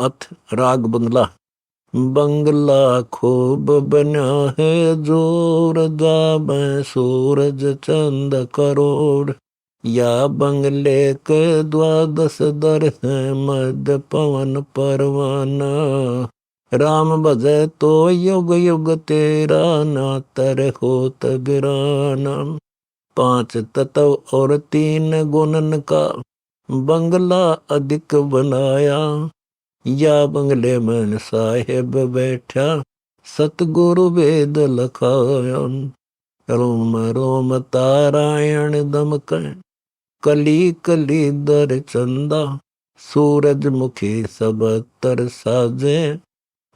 अथ राग बंगला। बंगला खूब बना है जोर जाबै सूरज चंद करोड़। या बंगले के द्वादश दर है मध्य पवन परवाना। राम भजे तो युग युग तेरा ना तर होत गिराना। 5 तत्व और 3 गुणन का बंगला अधिक बनाया। या बंगले में साहेब बैठा सतगुरु वेद लखाया। रोम रोम तारायण दमक कली कली दर चंदा। सूरजमुखी सब तर साजे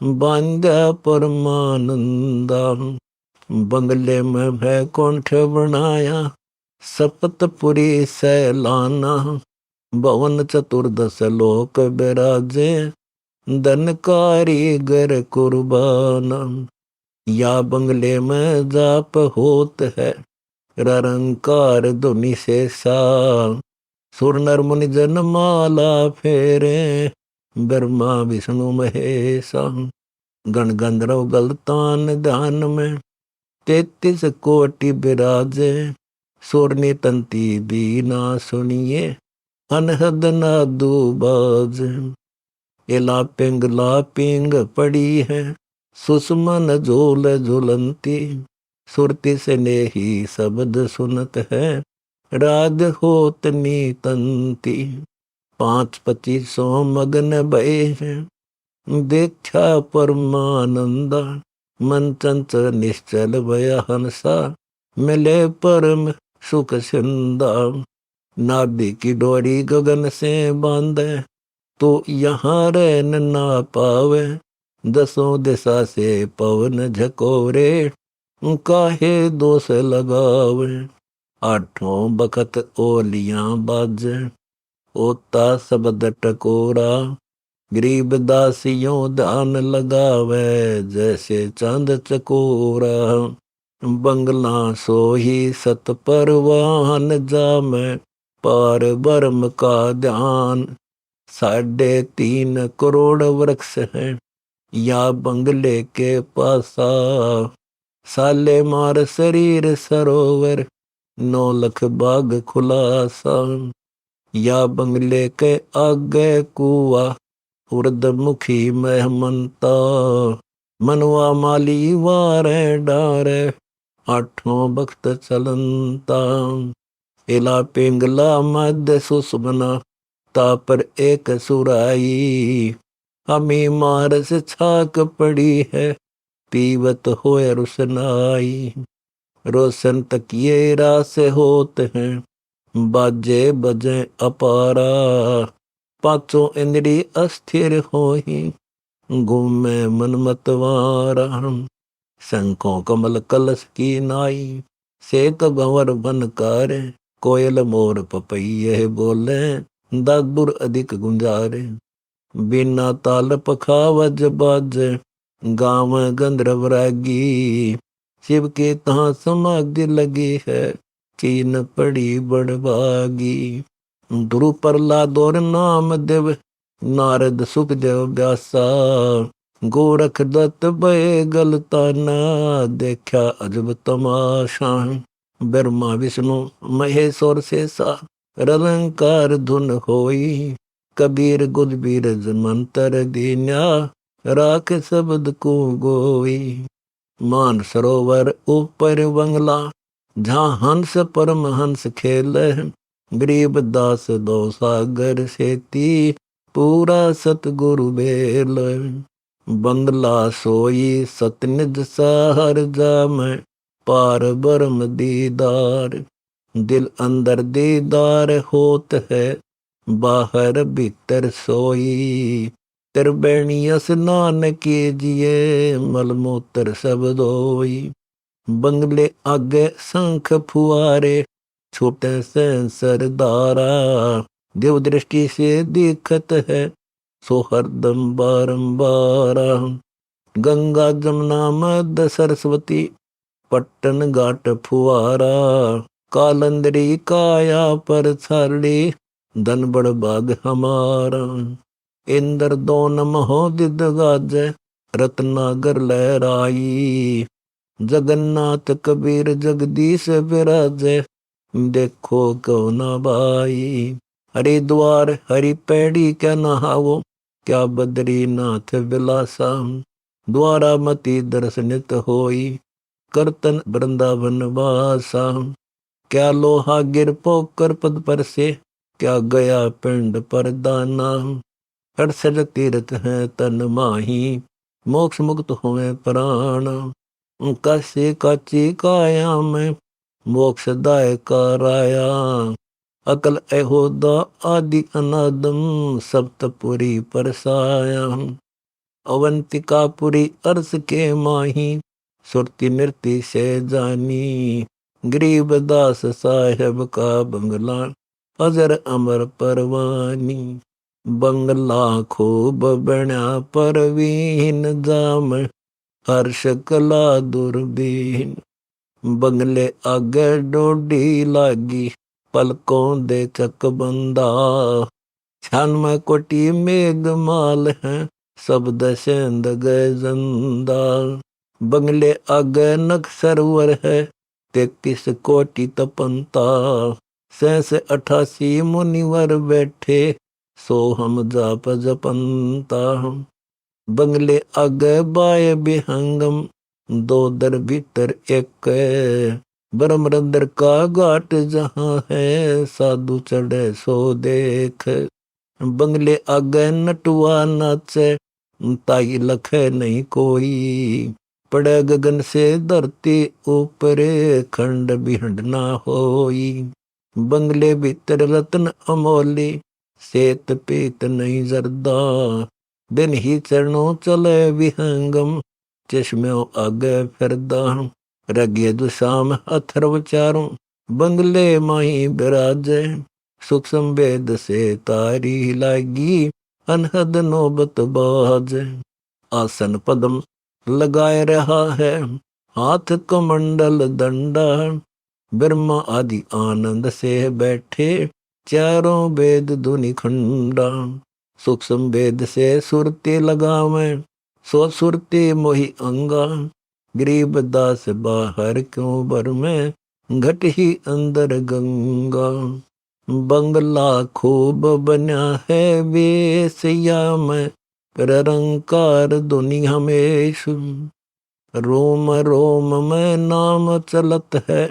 बांधा परमानंदा। बंगले में वैकुंठ बनाया सपतपुरी सैलाना। भवन चतुर्दश लोक विराजे धन कारीगर कुर्बाना। या बंगले में जाप होत है ररंकार धुनि से सा। सुर नर मुनि जन माला फेरे ब्रह्मा विष्णु महेशा। गण गंधर्व गलतान ध्यान में 33 कोटि विराजे। सुरनी तंती बीना सुनिए अनहद नादू बाज। ये लापिंग पड़ी है सुषमन झोल झुलंती। सुरती से नेही शब्द सुनत है राग होत नीतंती। 5-25 मगन भय है देखा परमानंदा। मन चंचल निश्चल भय हंसा मिले परम सुख सिंदा। नाभि की डोरी गगन से बांधे तो यहाँ रहन ना पावे। 10 दिशा से पवन झकोरे काहे दोष लगावे। 8 बखत ओलियां बाजे ओता शब्द टकोरा। गरीब दासियों ध्यान लगावे जैसे चांद चकोरा। बंगला सोही सत परवान जामे पार ब्रह्म का ध्यान। 3.5 करोड़ वृक्ष हैं या बंगले के पासा। साले मार शरीर सरोवर 9 लाख बाग खुलासा। या बंगले के आगे कुआ उर्दमुखी मेहमनता। मनवा माली वारे डारे 8 भक्त चलनता। इला पिंगला मध्य सुषमना तापर एक सुराई। हमी मारस छाक पड़ी है पीवत होए रुसनाई। रोशन तकिए रास होत हैं बाजे बजे अपारा। 5 इंद्री अस्थिर होही घूमे मन मतवारा। शंखों कमल कलश की नाई सेत भंवर बनकारे। कोयल मोर पपैये बोले दादुर अधिक गुंजारे। बिना ताल पखावज बाजे गाँव गंधर्व रागी। शिव के तहाँ समाधि लगी है चीन पड़ी बड़भागी। ध्रुव प्रहलाद और नाम देव नारद सुखदेव व्यासा। गोरख दत्त भय गलताना देखा अजब तमाशा। ब्रह्मा विष्णु महेश्वर शेषा रलंकार धुन होई। कबीर गुजबीर मंत्र दीन्या राख शब्द को गोई। मान सरोवर ऊपर बंगला जहाँ हंस परम हंस खेले। गरीब दास 2 सागर सेती पूरा सतगुरु बेल। बंगला सोई सतनिज साहर जामै पार ब्रह्म दीदार। दिल अंदर दीदार होत है बाहर भीतर सोई। त्रिवेणी स्नान कीजिए मलमूत्र सब धोई। बंगले आगे शंख फुआरे छोटे से सरदारा। देव दृष्टि से दिखत है सो हरदम बारंबार। गंगा जमुना मध्य सरस्वती पट्टन घाट फुआरा। कालंदरी काया पर छाली धन बड़ भाग हमारा। इंद्र दोन महोदित गाजै, रत्नागर लहराई। जगन्नाथ कबीर जगदीश विराजै, देखो कहो ना भाई। हरिद्वार हरि पैड़ी क्या नहावो, क्या बद्रीनाथ विलासा। द्वारामती दर्शनित होई, करतन वृंदावन वासा। क्या लोहा गिर पोकर पद पर से, क्या गया पिंड पर दाना। 68 तीर्थ है तन माही, मोक्ष मुक्त हुए प्राण। काशी काची काया में, मोक्ष दाय का राया। अकल एहोदा आदि अनादम, सप्तपुरी परसाया। अवंतिकापुरी अर्श के माही, सुरति नृति से जानी। गरीबदास साहेब का बंगला, अजर अमर परवानी। बंगला खूब बण्या परवीन, जाम हर्ष कला दुर्बीन। बंगले आगे डोडी लागी, पलकों दे चक बंदा। 96 कोटि मेघ माल है, सब दशेंद गए जंदा। बंगले आगे नख सरोवर है, 33 कोटि तपंता। 88 मुनिवर बैठे, सो हम जाप जपंता। बंगले आगे बाय विहंगम, दो दर भीतर एक। ब्रह्मरंद्र का घाट जहाँ है, साधु चढ़े सो देख। बंगले आगे नटुआ नाचे, ताई लखे नहीं कोई। पड़े गगन से धरती ऊपर, खंड बिहंड ना होई। बंगले भीतर रत्न अमोली, सेत पीत नहीं जरदा। दिन ही चरणों चले विहंगम, चश्म्यों आगे फिरदा। रगे दुशाम अथर्व चारों, बंगले माही बिराजे। सुख संवेद से तारी लागी, अनहद नौबत बाज। आसन पद्म लगाए रहा है, हाथ कमंडल दंडा। ब्रह्मा आदि आनंद से बैठे, चारों वेद धुनि खंडा। सुख संवेद से सुरती लगावे, सो सुरती मोहि अंगा। गरीब दास बाहर क्यों बर में, घट ही अंदर गंगा। बंगला खूब बना है वेसया में, निरंकार दुनिया में। रोम रोम में नाम चलत है,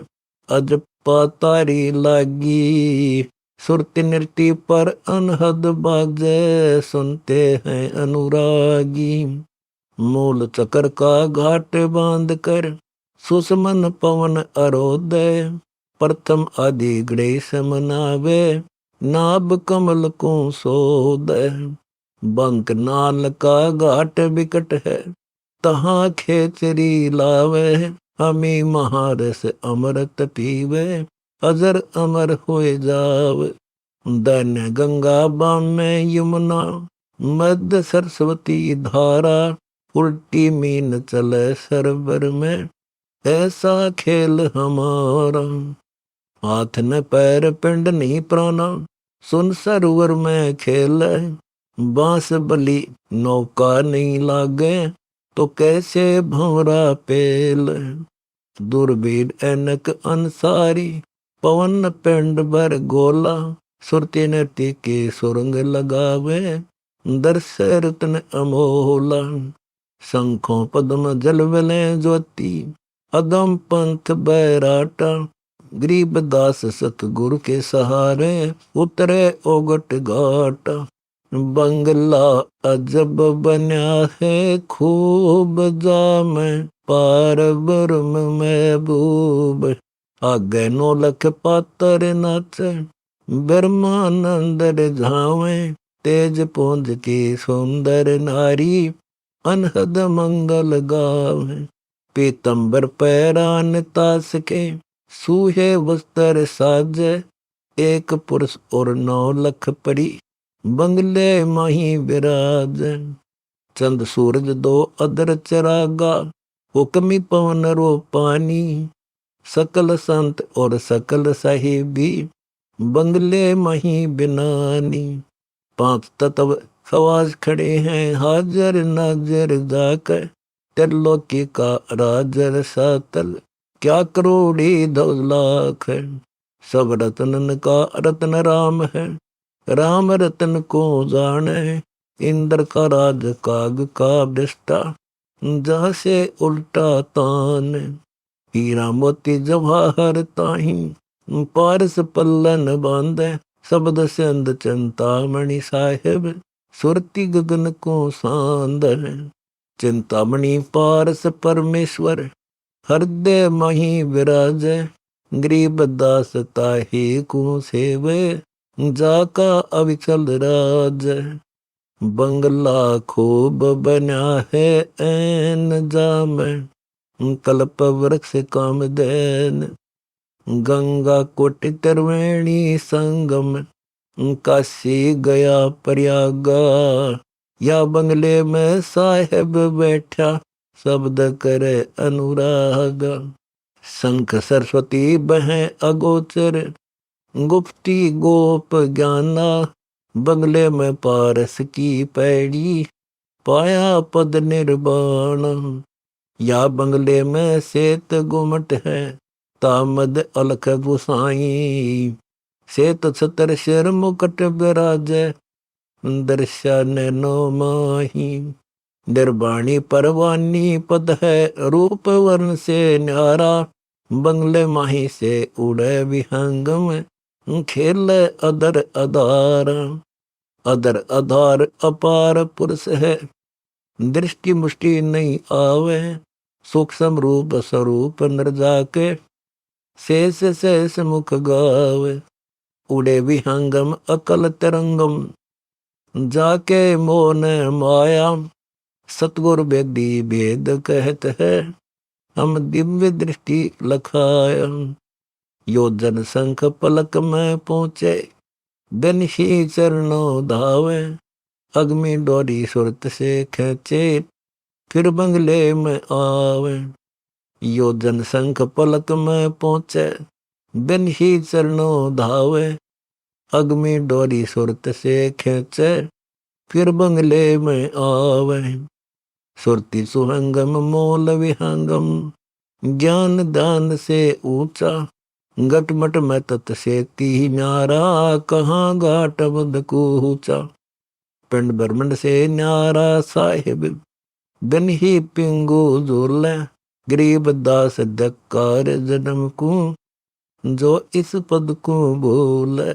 अजपा तारी लागी। सुरति नृत्य पर अनहद बाजे, सुनते हैं अनुरागी। मूल चक्र का घाट बांध कर, सुषमन पवन अरोदय। प्रथम आदि गणेश मनावे, नाभ कमल को सोदय। बंक नाल का घाट विकट है, तहाँ खेचरी लावे। हमी महारस अमृत पीवे, अजर अमर होए जावे। धन्य गंगा बामे यमुना, मध्य सरस्वती धारा। उल्टी मीन चले सरोवर में, ऐसा खेल हमारा। हाथ न पैर पिंड नहीं प्राणा, सुन सरोवर में खेल। बांस बली नौका नहीं लागे, तो कैसे भंवरा पेल। दुर्बीन ऐनक अंसारी, पवन पिंड भर गोला। सुरती नृत्य के सुरंग लगावे, दर्श रत्न अमोला। शंखों पद्म जलवले ज्योति, अगम पंथ बैराटा। गरीब दास सतगुरु के सहारे, उतरे ओगट घाटा। बंगला अजब बन्या है खूब, जामे पार ब्रह्म महबूब। आगे 9 लख पातर नाचे, ब्रह्मानंद रिझावे। तेज पुंज की सुंदर नारी, अनहद मंगल गावे। पीतंबर पैरान तास के, सूहे वस्त्र साजे। एक पुरुष और 9 लख परी, बंगले माही विराज। चंद सूरज 2 अदर चरागा, हुक्मी पवन रो पानी। सकल संत और सकल साहिबी, बंगले माही बिनानी। 5 तत्व खवास खड़े हैं हाजर नाजर जाकर, त्रिलोकी का राजर सातल, क्या करोड़ी 2 लाख है। सब रत्नन का रत्न राम है, राम रतन को जाने, इंद्र का राज काग का बिस्टा, जहाँ से उल्टा तान। हीरा मोती जवाहर ताही, पारस पल्लन बांधे, शब्द से अंध चिंतामणि साहेब, सुरती गगन को सांद है। चिंतामणि पारस परमेश्वर, हृदय मही विराजय, गरीब दास ताहि को सेवे, जाका अविचल राज। बंगला खूब बना है ऐन जाम, कल्प वृक्ष कामधेन, गंगा कोटि त्रिवेणी संगम, काशी गया प्रयागा, या बंगले में साहेब बैठा, शब्द करे अनुराग। शंख सरस्वती बहें अगोचर, गुप्ती गोप ज्ञाना, बंगले में पारस की पैड़ी, पाया पद निर्वाण। या बंगले में श्वेत गुमट है, तामद अलख गुसाई, श्वेत छतर सिर मुकुट विराजे, दर्शन नो माही। निर्वाणी परवानी पद है, रूप वर्ण से न्यारा, बंगले माही से उड़े विहंगम, खेल अदर अदार। अदर आधार अपार पुरुष है, दृष्टि मुष्टि नहीं आवे, सूक्ष्म रूप स्वरूप नर जाके, शेष शेष मुख गावे। उड़े विहंगम अकल तरंगम, जाके मोन माया, सतगुरु वेदी भेद कहत है, हम दिव्य दृष्टि लखाया। योजन संख पलक में पहुँचे, दिन ही चरणों धावे, अग्नि डोरी सुरत से खेचे, फिर बंगले में आवे। योजन संख पलक में पहुँचे, दिन ही चरणों धावे, अग्नि डोरी सुरत से खेचे, फिर बंगले में आवे। सुरती सुहंगम मोल विहंगम, ज्ञान दान से ऊंचा, गटमट में तत् से ती न्यारा, कहाँ घाट बद कूचा। पिंड ब्रह्मंड से न्यारा साहिब, दिन ही पिंगू झूले, गरीब दास दकार जन्म को, जो इस पद को बोले।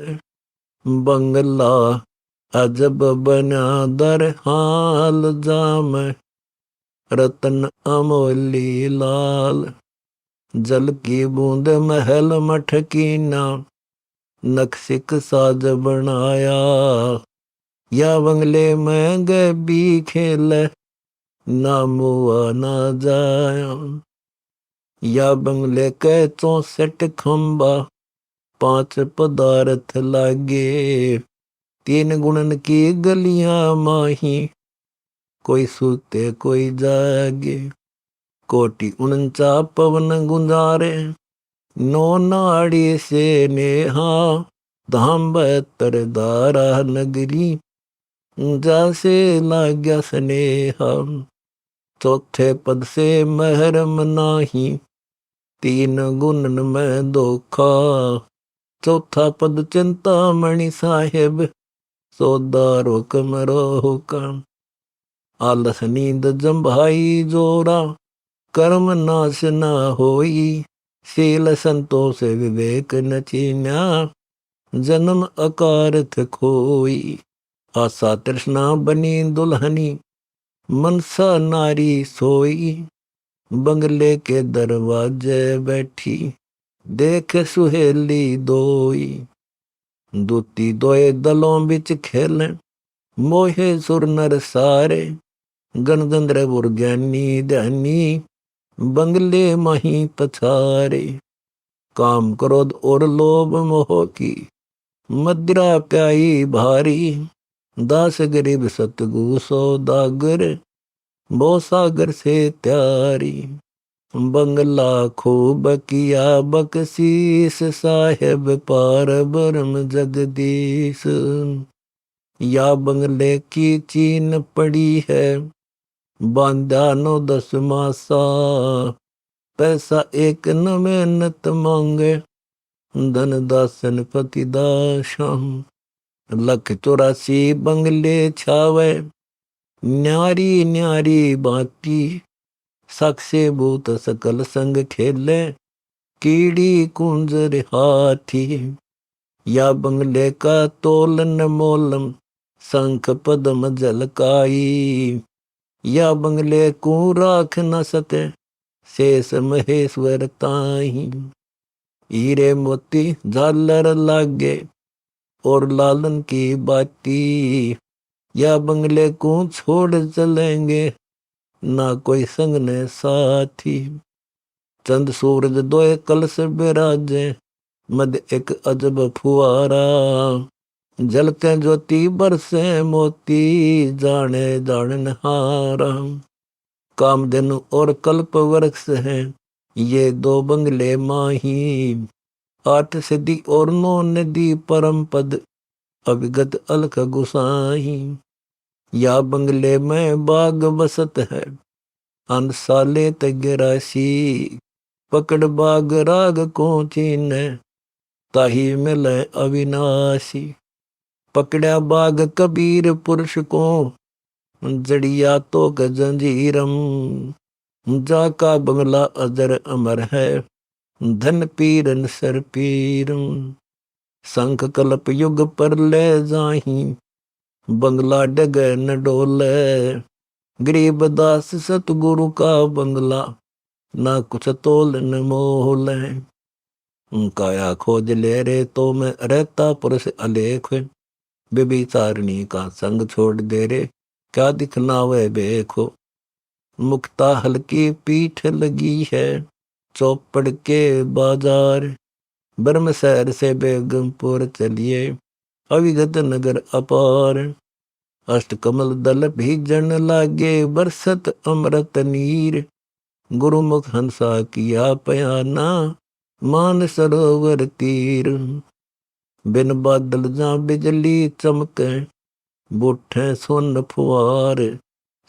बंगला अजब बना दर हाल जाम, रतन अमोली लाल, जल की बूंद महल मठ की ना, नक्शिक साज बनाया, या बंगले में गए भी खेल, ना मुआ ना जाया। या बंगले के 64 खंबा, 5 पदार्थ लागे, 3 गुणन की गलियां माही, कोई सूते कोई जागे। कोटि 49 पवन गुंजारे, 9 नाड़ी से नेहा, धाम 72 दारा नगरी, जासे लाग्या स्नेहा। चौथे पद से महरम नाही, 3 गुणन में धोखा, चौथा पद चिंतामणि साहेब, सौदारो कमरो का। आलस नींद जम्भाई जोरा, कर्म नाश न होई, शील संतोष विवेक न चीन्या, जन्म अकारथ खोई। आशा तृष्णा बनी दुल्हनी, मनसा नारी सोई, बंगले के दरवाजे बैठी, देख सुहेली दोई। दूती दोए दलों बिच खेले, मोहे सुर नर सारे, गणतंत्र ज्ञानी ध्यानी, बंगले माही पछारे। काम क्रोध और लोभ मोह की, मदिरा प्याई भारी, दास गरीब सतगु सौदागर, वो सागर से त्यारी। बंगला खूब किया बकसीस, साहेब पार ब्रह्म जगदीश, या बंगले की चीन पड़ी है, बांधा 9-10 मासा, पैसा एक न मेहनत मांगे, धन दासन पति दाशम। 184 बंगले छावे, न्यारी न्यारी बाती, साक्षे भूत सकल संग खेले, कीड़ी कुंजर हाथी। या बंगले का तोलन मोलम, शंख पद्म जलकाई, या बंगले को राख न सके, शेष महेश्वर ताही। हीरे मोती झालर लागे, और लालन की बाती, या बंगले को छोड़ चलेंगे, ना कोई संग ने साथी। चंद सूरज दोए कलश बिराजे, मद एक अजब फुआरा, जलते ज्योति बरसे मोती, जाने जानहारा। कामधेनु और कल्प वृक्ष है, ये 2 बंगले माही, 8 सिद्धि और 9 नदी परम पद, अविगत अलख गुसाही। या बंगले में बाग बसत है, अनसाले तगरासी, पकड़ बाग राग को चीन, ताही मिले अविनाशी। पकड़ा बाग कबीर पुरुष को, जड़िया तो जंजीरम, जाका बंगला अजर अमर है, धन पीरन सर पीरम। शंख कल्प युग पर ले जाही, बंगला डग न डोले, गरीब दास सतगुरु का बंगला, ना कुछ तोल न मोल। काया खोज ले रे तो मैं रहता पुरुष अलेख, बेबिचारणी का संग छोड़ दे रे, क्या दिखलावे देखो। मुक्ता हल्की पीठ लगी है, चौपड़ के बाजार, ब्रह्म शहर से बेगमपुर चलिए, अविगत नगर अपार। अष्ट कमल दल भीजन लागे, बरसत अमृत नीर, गुरुमुख हंसा किया पयाना, मान सरोवर तीर। बिन बादल जा बिजली चमके, बूठे सोन फुआर,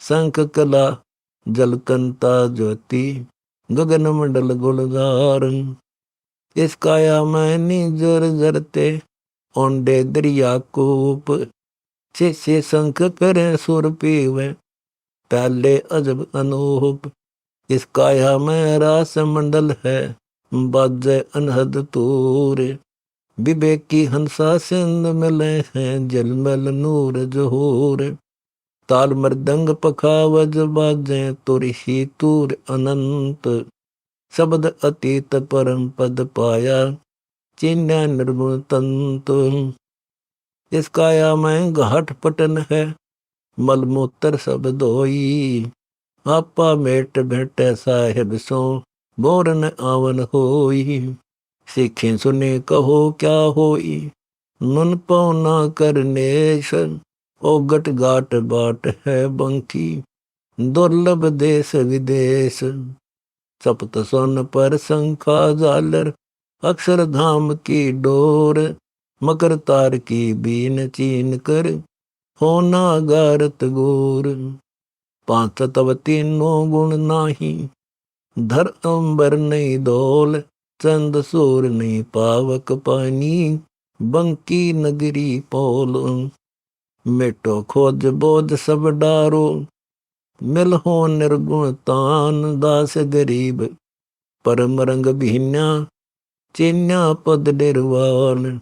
शंख कला जलकंता ज्योति, गगन मंडल गुलजार। इस काया में निजर जरते, ओंडे दरिया कूप, से शंख करे सुर पीवे, प्याले अजब अनूप। इस काया में रास मंडल है, बाजे अनहद तूर, विवेकी हंसा सिंध मिले हैं, जलमल नूर जोहूर। ताल मृदंग पखावज बाजे, तुरही तूर अनंत, शब्द अतीत परम पद पाया, चिन्ह निर्गुण तंतु। इस काया में घाट पटन है, मलमूत्र सब धोई, आपा मेट भेटे साहेब सो, बोरन आवन होई। सीखे सुने कहो क्या होई, मन पौना करनेश, ओगट गाट बाट है बंकी, दुर्लभ देश विदेश। सप्त सोन पर शंखा झालर, अक्षरधाम की डोर, मकर तार की बीन चीन कर, होना गारत गोर। 5 तव 3 गुण नाही, धर अंबर नहीं डोल, चंद सूर नहीं पावक पानी, बंकी नगरी पोल। मिटो खोज बोझ सब डारो, मिल हो निर्गुण तान, दास गरीब परम रंग भिन्या, चिन्या पद निर्वाण।